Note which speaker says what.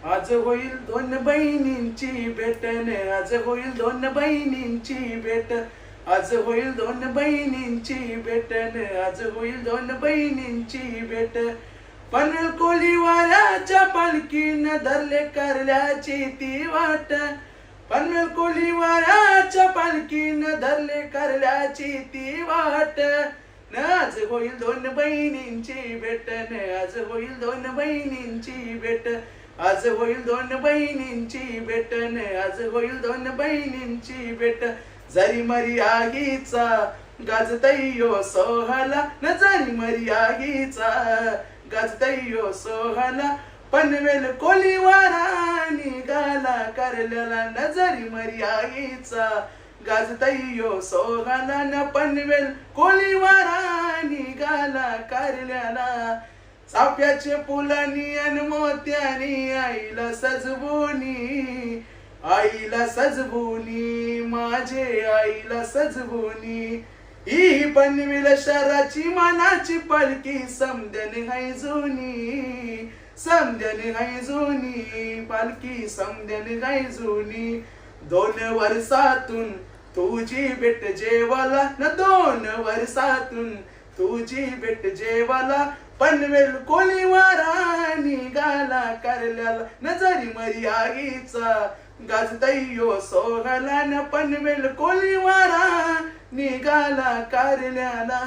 Speaker 1: आज होईल दोन बहिणींची भेटन, आज होईल दोन बहिणींची भेट, आज होईल दोन बहिणींची भेटन, आज होईल दोन बहिणींची भेट. पनवेल कोळी वाऱ्याच्या पालखीनं धरले कारल्याची ती वाट, पनवेल कोळी वाऱ्याच्या पालखीनं धरले कारल्याची ती वाट. आज होईल दोन बहिणींची भेटन, आज होईल दोन बहिणींची भेट, आज होईल दोन बहिणींची भेटन, आज होईल दोन बहिणींची भेट. जरी मरी आगीचा गाजतयो सोहला, न जरी मरी आगीचा गाजतयो सोहला, पनवेल कोळी वारा निघाला कारल्याला, न जरी मरी आगीचा गाजतयो सोहला, न पनवेल कोळी वारा निघाला कारल्याला. चाफ्याचे फुलानी अन मोत्यानी आईला सजवूनी, आईला सजवूनी, माझे आईला सजवूनी. ही पनवेल शहराची मनाची पालखी समद्याने हाय जुनी, समद्याने हाय जुनी, पालखी समद्याने हाय जुनी. 2 वर्षातून तुझी भेट जेवाला, न 2 वर्षातून तुझी भेट जेवाला, पनवेल कोळी वारा निघाला कारल्याला, न जरी मरी आगीचा गाजतयो सोहला, न पनवेल कोळी वारा निघाला कारल्याला.